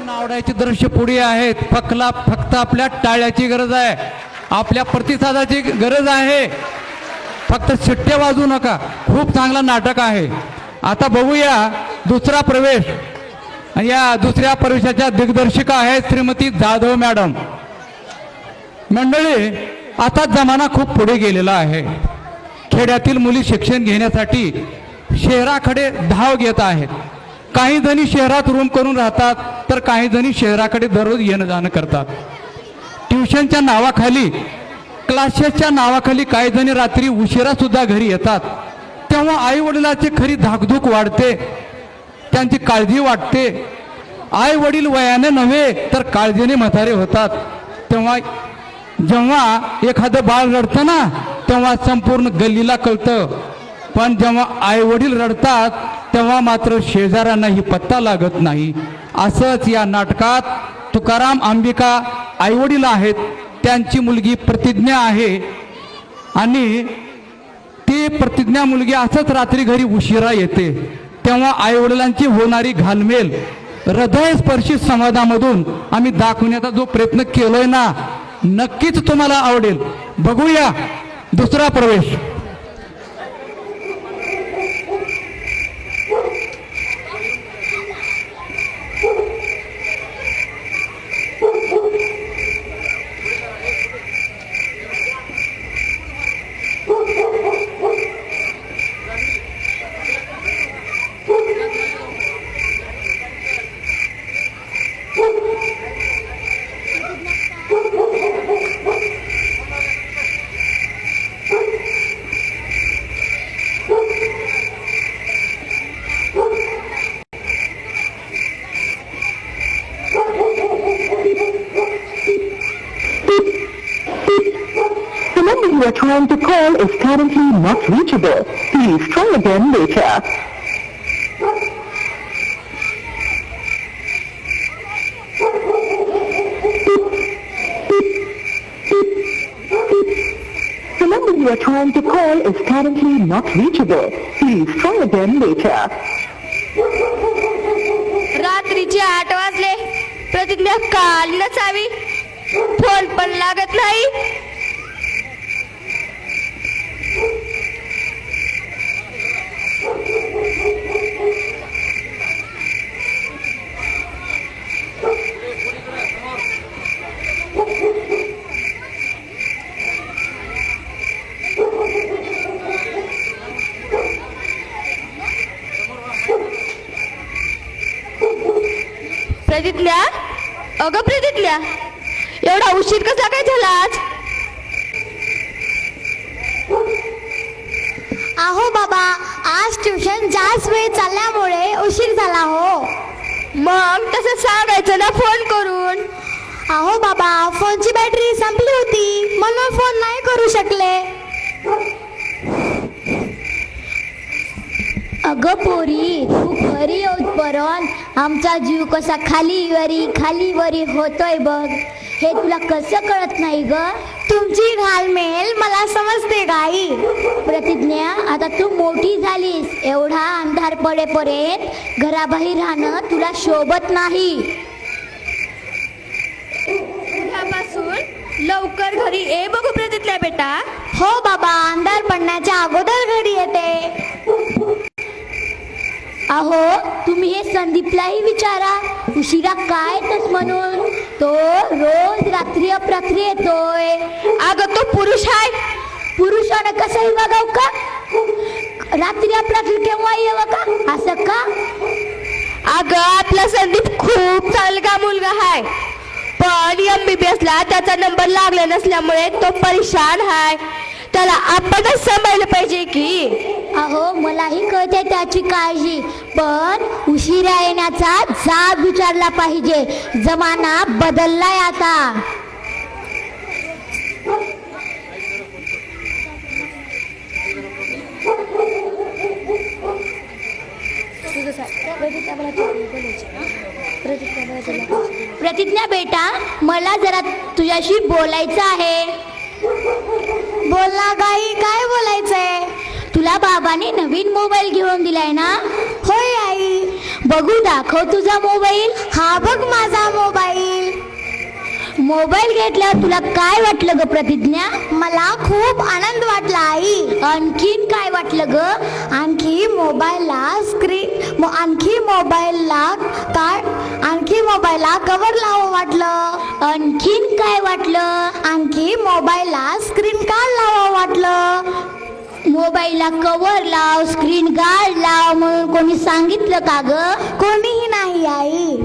मन आवडायचे दृश्य पुढे आहेत. फक्त आपल्या टाळ्याची गरज आहे, आपल्या प्रतिसादाची गरज आहे. फक्त शिट्ट्या वाजवू नका. खूप चांगला नाटक आहे. आता बघूया दुसरा प्रवेश. या दुसऱ्या प्रवेशाच्या दिग्दर्शिका आहेत श्रीमती जाधव मॅडम. मंडळी, आता जमाना खूप पुढे गेलेला आहे. खेड्यातील मुली शिक्षण घेण्यासाठी शहराकडे धाव घेत आहेत. काही जणी शहरात रूम करून राहतात, तर काही जणी शहराकडे दररोज येणं जाणं करतात. ट्युशनच्या नावाखाली, क्लासेसच्या नावाखाली काही जणी रात्री उशिरा सुद्धा घरी येतात. तेव्हा आई वडिलाची खरी धाकधूक वाढते, त्यांची काळजी वाटते. आई वडील वयाने नव्हे तर काळजीने म्हातारे होतात. जेव्हा एखादं बाळ रडतं ना, तेव्हा संपूर्ण गल्लीला कळतं. पण जेव्हा आई वडील रडतात तेव्हा मात्र शेजाऱ्यांनाही पत्ता लागत नाही. असंच या नाटकात तुकाराम अंबिका आई वडील आहेत, त्यांची मुलगी प्रतिज्ञा आहे. आणि ती प्रतिज्ञा मुलगी असंच रात्री घरी उशिरा येते. तेव्हा आई वडिलांची होणारी घालमेल हृदयस्पर्शी संवादामधून आम्ही दाखवण्याचा जो प्रयत्न केलोय ना, नक्कीच तुम्हाला आवडेल. बघूया दुसरा प्रवेश. You are trying to call is currently not reachable. Please try again later. The number you are trying to call is currently not reachable. Please try again later. रात्रीचे 8 वाजले. प्रतिज्ञा काल नसावी. फोन पण लागत नाही. प्रतिज्ञा, अगं प्रतिज्ञा, एवढा उशीर कसा काय झाला आज? अहो बाबा, आज ट्युशन जास्त वेळ चालल्यामुळे उशीर झाला हो. मग तसं सांगायचं ना फोन करून. अहो बाबा, फोनची बॅटरी संपली होती म्हणून फोन नाही करू शकले. अगं पोरी, तू घरी येऊपर्यंत आमचा जीव कसा खाली वरी होतोय बघ. हे तुला कसं कळत नाही ग? तुमची घालमेल मला समजते गाई. प्रतिज्ञा, आता तू मोठी झालीस. एवढा अंधार पडेपर्यंत घराबाहेर राहणं तुला शोभत नाही. उद्यापासून लवकर घरी ये बघू प्रतिज्ञा बेटा. हो बाबा, अंधार पडण्याच्या अगोदर घरी येते. अहो, तुम्ही हे संदीपलाही विचारा उशिरा काय येतोस म्हणून. तो रोज रात्री अपरात्री येतोय. अगं तो पुरुष आहे. पुरुषाने कसंही वागाव का? रात्री अपरात्री केव्हा येव का? असं का? अगं आपला संदीप खूप चांगला मुलगा आहे, पण MBBS ला त्याचा नंबर लागला नसल्यामुळे तो परेशान आहे. त्याला आपणच सांभाळलं पाहिजे की. अहो, मलाही कळते त्याची काळजी, पण उशिरा येण्याचा जाब विचारला पाहिजे. जमाना बदललाय आता. प्रतिज्ञा बेटा, मला जरा तुझ्याशी बोलायचं आहे. बोल ना गाई, काय बोलायचंय? तुला बाबाने नवीन मोबाईल घेऊन दिलाय ना? होय आई, बघू दाखव तुझा मोबाईल. हा बघ माझा मोबाईल. मोबाईल घेतल्यावर तुला काय वाटलं ग प्रतिज्ञा? मला खूप आनंद वाटला आई. आणखीन काय वाटलं ग? आणखी मोबाईलला कव्हर लावं वाटलं. आणखीन काय वाटलं? आणखी मोबाईलला स्क्रीन गार्ड लावावं वाटलं. मोबाईलला कव्हर लाव, स्क्रीन गार्ड लाव म्हणून कोणी सांगितलं का ग? कोणीही नाही आई.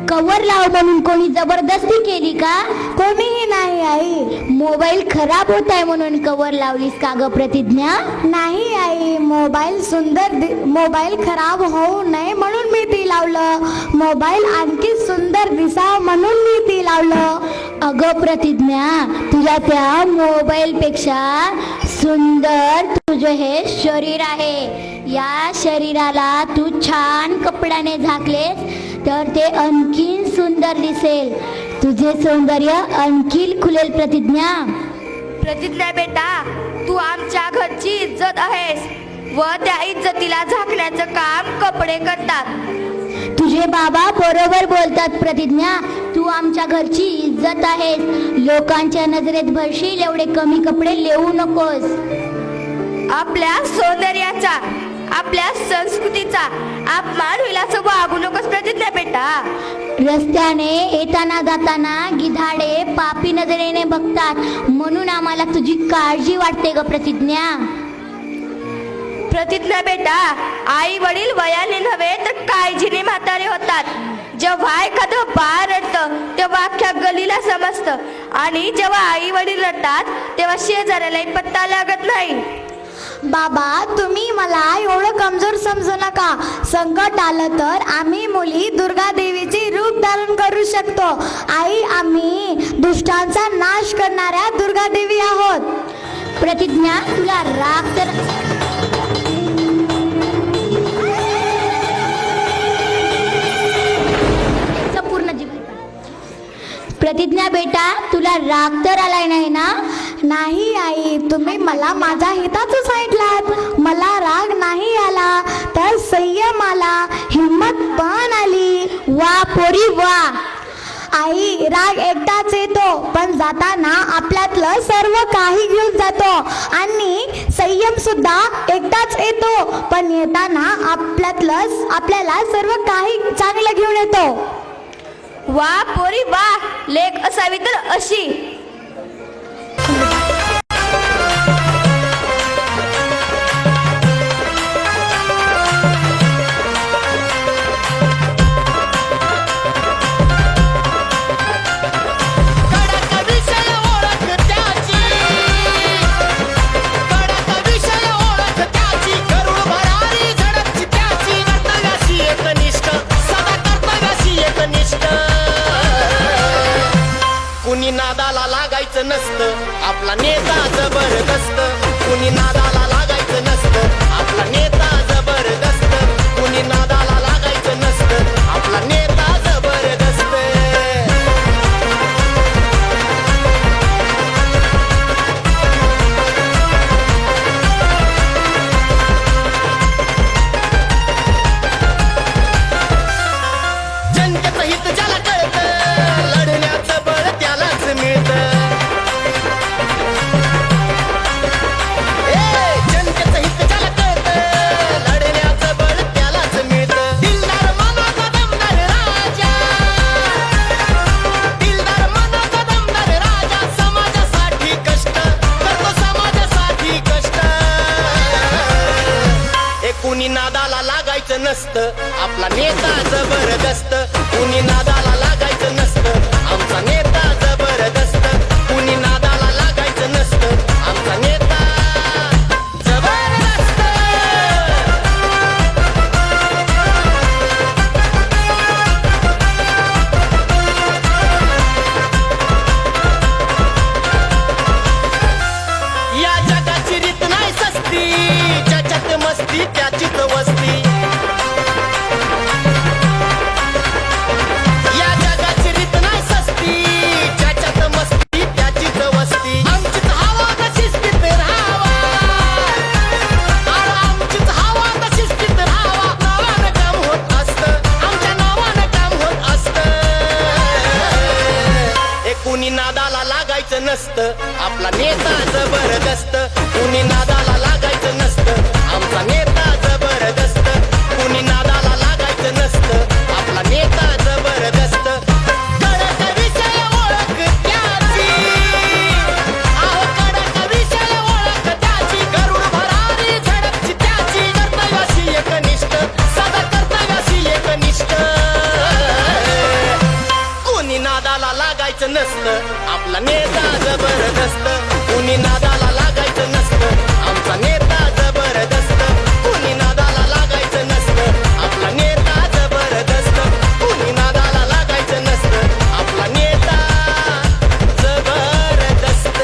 कव्हर लाव म्हणून कोणी जबरदस्ती केली का? कोणीही नाही आई. मोबाईल खराब होत आहे म्हणून कव्हर लावलीस का ग प्रतिज्ञा? नाही आई, मोबाईल खराब होऊ नये म्हणून मी ती लावलं. मोबाईल आणखी सुंदर दिसाव म्हणून मी ती लावलं. अगं प्रतिज्ञा, तुझ्या त्या मोबाईल पेक्षा सुंदर तुझे हे शरीर आहे. या शरीराला तू छान कपड्याने झाकलेस तर ते आणखीन सुंदर दिसेल. तुझे सौंदर्य आणखी खुलेल प्रतिज्ञा. प्रतिज्ञा बेटा, तू आमच्या घरची इज्जत आहेस व त्या इज्जतीला झाकण्याचं काम कपडे करतात. तुझे बाबा बरोबर बोलतात प्रतिज्ञा. तू आमच्या घरची इज्जत आहेस. लोकांच्या नजरेत भरशील एवढे कमी कपडे लेऊ नकोस. आपल्या सौंदर्याचा, आपल्या संस्कृतीचा अपमान होईल असं वागू नकोस प्रतिज्ञा बेटा. रस्त्याने येताना जाताना गिधाडे पापी नजरेने बघतात म्हणून आम्हाला तुझी काळजी वाटते ग प्रतिज्ञा. प्रतिज्ञा बेटा, आई वडील वयाने नव्हे तर काळजीने म्हातारे होतात. जेव्हा एखादं बाळ रडतं तेव्हा अख्ख्या गलीला समजतं आणि जेव्हा आई वडील रडतात तेव्हा शेजाऱ्यालाही पत्ता लागत नाही. बाबा, तुम्ही मला एवढं कमजोर समजू नका. संकट आलं तर आम्ही मुली दुर्गा देवीचे रूप धारण करू शकतो. आई, आम्ही दुष्टांचा नाश करणाऱ्या दुर्गा देवी आहोत. प्रतिज्ञा, तुला राग तर प्रतिज्ञा बेटा, तुला राग तर आलाय नाही ना? नाही आई, तुम्ही मला माझ्या हिताचं सांगितलात. मला राग नाही आला तर संयम आला, हिम्मत पण आली. वा पोरी वा. आई, राग एकटाच येतो पण जाताना आपल्यातलं सर्व काही घेऊन जातो. आणि संयम सुद्धा एकटाच येतो पण येताना आपल्याला सर्व काही चांगलं घेऊन येतो. वा पोरी वा, लेक असावी तर अशी. कुणी नादाला लागायचं नसतं, आपला नेता जबरदस्त. कुणी नादाला लागायचं नसतं, आपला नेता जबरदस्त. कुणी नादाला लागायचं नसतं, आपला नेता जबरदस्त. जनतेचं हित ज्याला कळतं, लढण्याचं बळ त्यालाच मिळतं. जनतेचं हित ज्याला कळतं, लढण्याचं बळ त्यालाच मिळतं. दिलदार मनाचा दमदार राजा, दिलदार मनाचा दमदार राजा, समाजासाठी कष्ट करतो, समाजासाठी कष्ट. कुणी नादाला लागायचं नसतं, आपला नेता जबरदस्त. कुणी नादाला लागायचं नसतं, आमचा नेता जबरदस्त. कुणी नादाला लागायचं नसतं, आमचा नेता जबरदस्त. या जगाची रीत नाही सस्ती, ज्याच्यात मस्ती त्याचीच वस्ती. कुणी नादाला लागायचं नसतं आपला नेता जबरदस्त कुणी नादाला लागायचं नसतं आमचा नेता जबरदस्त कुणी नादाला लागायचं नसतं आपला नेता जबरदस्त कडक विषय ओळख त्याची अहो कडक विषय ओळख त्याची गरुड भरारी झडपची त्याची कर्तव्याशी एकनिष्ठ सदा कर्तव्याशी एकनिष्ठ कुणी नादाला लागायचं नसतं आपला नेता जबरदस्त कुणी नादाला लागायचं नसतं आमचा नेता जबरदस्त कुणी नादाला लागायचं नसतं आपला नेता जबरदस्त कुणी नादाला लागायचं नसतं आपला नेता जबरदस्त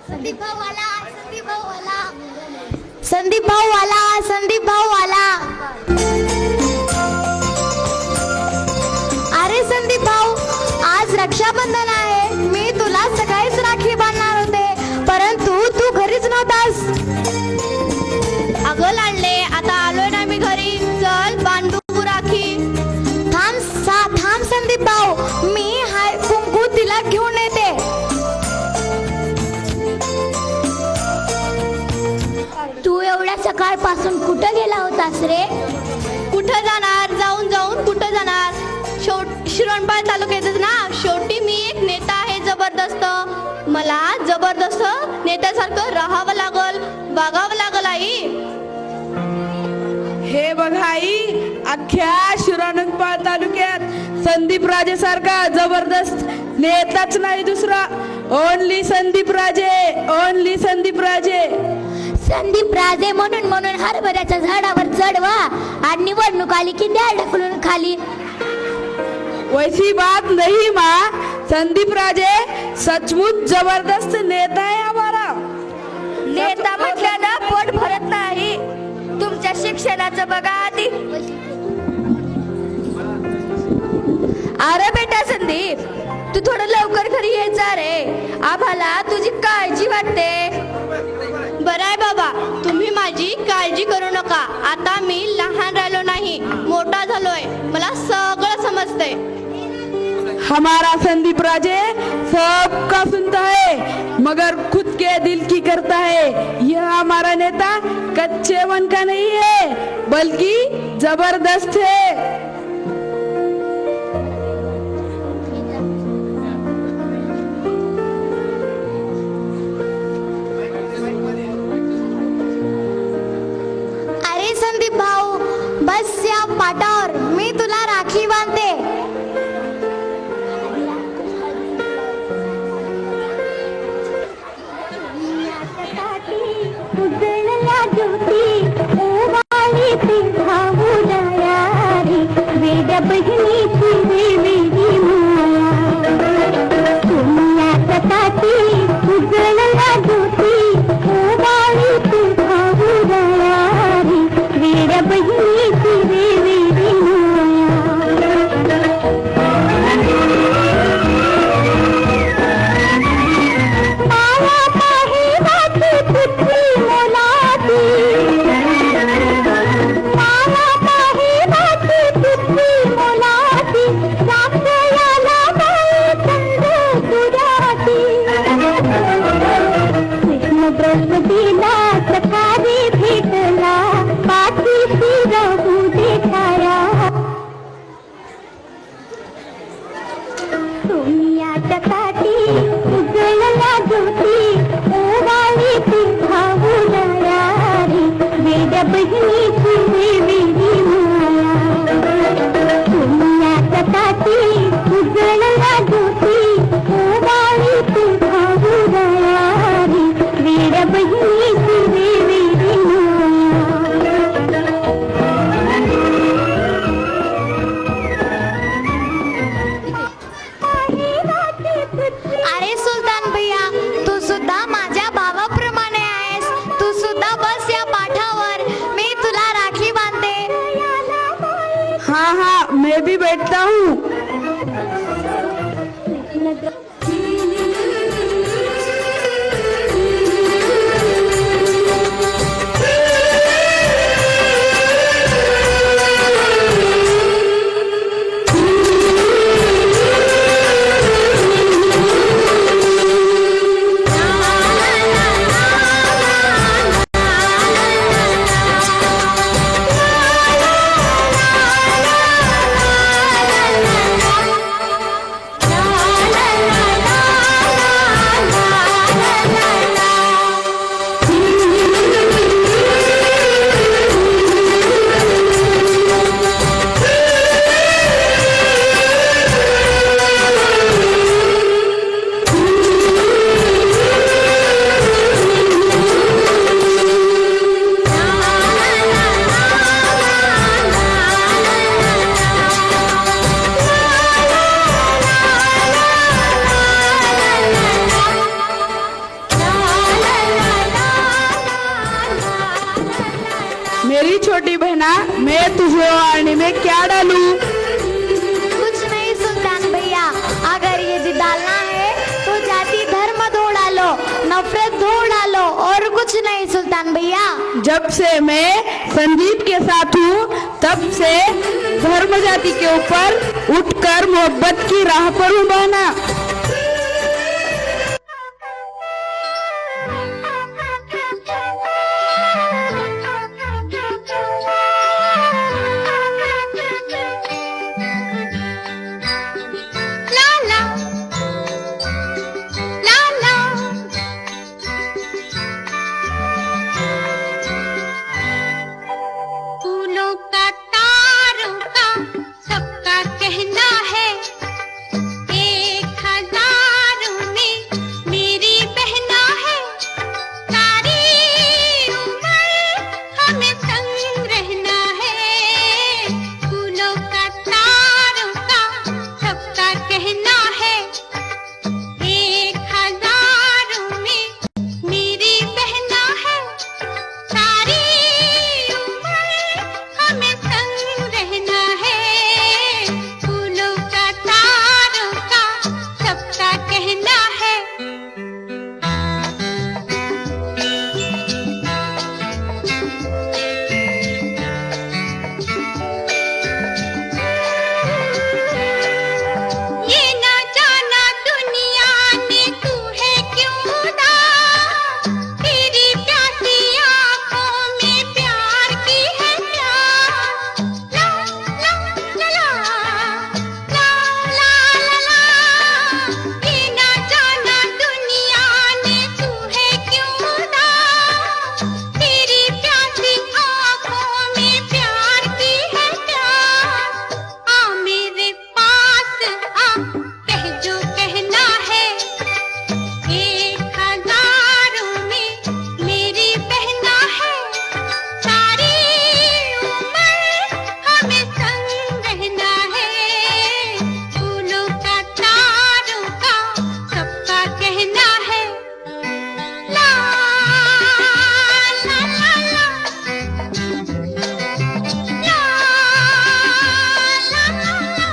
संदीप भाऊ आला, संदीप भाऊ आला, संदीप भाऊ आला, संदीप भाऊ आला. अरे संदीप भाऊ, आज रक्षाबंधन आहे. मी तुला सकाळीच राखी बांधणार होते, परंतु तू घरीच नव्हतास. अगं लाडले आता आलोय ना मी घरी चल बांधू राखी. थांब संदीप भाऊ, मी हाय कुंकू तिला घेऊन येते. तू एवढ्या सकाळपासून कुठं गेला होतास रे? कुठं जाणार जाऊन जाऊन कुठं जाणार शिरोणपाळ तालुक्यातच ना. शेवटी मी एक नेता आहे जबरदस्त. मला जबरदस्त नेत्यासारखं राहावं लागल वागावं लागल आई. हे बघ आई, अख्ख्या शिरानंदपाळ तालुक्यात संदीप राजे सारखा जबरदस्त नेताच नाही दुसरा. ओनली संदीप राजे, ओनली संदीप राजे. संदीप राजे म्हणून हरभऱ्याच्या झाडावर चढवा आणि निवडणूक आली की द्या ढकलून खाली. वैसी बात नहीं माँ, संदीप राजे सचमुच जबरदस्त नेता है हमारा. नेता म्हटल्यानं पोट भरत नाही. तुमच्या शिक्षणाचं बघा आधी. अरे बेटा संदीप, तू थोडं लवकर घरी यायचा रे. आम्हाला तुझी काळजी वाटते. बरं आहे बाबा, तुम्ही माझी काळजी करू नका. आता मी लहान राहिलो नाही, मोठा झालोय. मला सगळं समजतंय. हमारा संदीप राजे सबका सुनता है मगर खुद के दिल की करता है. यह हमारा नेता कच्चे मन का नहीं है बल्कि जबरदस्त है. अरे संदीप भाऊ, बस या पाटावर मी तुला राखी बांधते. बहिणी हाँ हाँ, मैं भी बैठता हूँ। मेरी छोटी बहना, मैं तुझे वारने में क्या डालूं? कुछ नहीं सुल्तान भैया, अगर ये जी डालना है तो जाति धर्म धो डालो, नफरत धो डालो, और कुछ नहीं सुल्तान भैया। जब से मैं संदीप के साथ हूँ तब से धर्म जाति के ऊपर उठकर मोहब्बत की राह पर हूँ बहना। फूलों का तारों का सबका कहना है, 1000 में मेरी बहना है। सारी उम्र हमें संग रहना है। फूलों का तारों का सबका कहना है, 1000 में मेरी बहना है। सारी हमें संग रहना है। फूलों का तारों का सबका कहना है। ये ना जाना दुनिया ने तू है क्यों उदास, तेरी प्यासी आंखों में प्यार की है प्यास। ला ला ला ला ला ला ला ला। ये ना जाना दुनिया ने तू है क्यों उदास, तेरी प्यासी आंखों में प्यार की है प्यास। आ मेरे पास आ, कह जो कहना है, 1000 में मेरी बहना है। सारी उम्र हमें संग रहना है। फूलों का तारों का सबका कहना है। ला ला ला ला ला ला ला ला।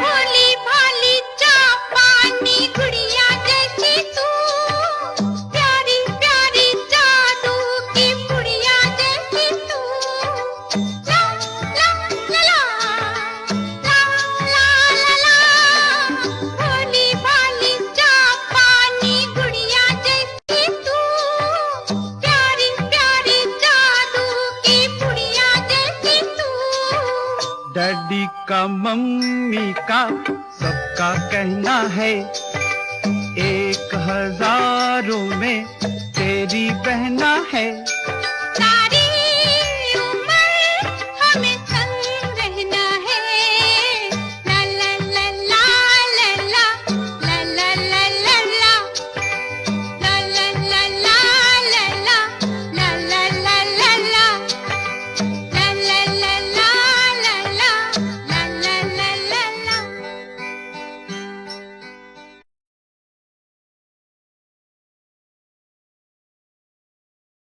भोली भाली जापानी गुड़िया जैसी तू, प्यारी प्यारी जादू की पुड़िया जैसी तू। ला ला ला ला ला ला ला ला। भोली भाली जापानी गुड़िया जैसी तू, प्यारी प्यारी जादू की पुड़िया जैसी तू। डैडी का मम्मी का सबका कहना है, 1000 में तेरी बहना है।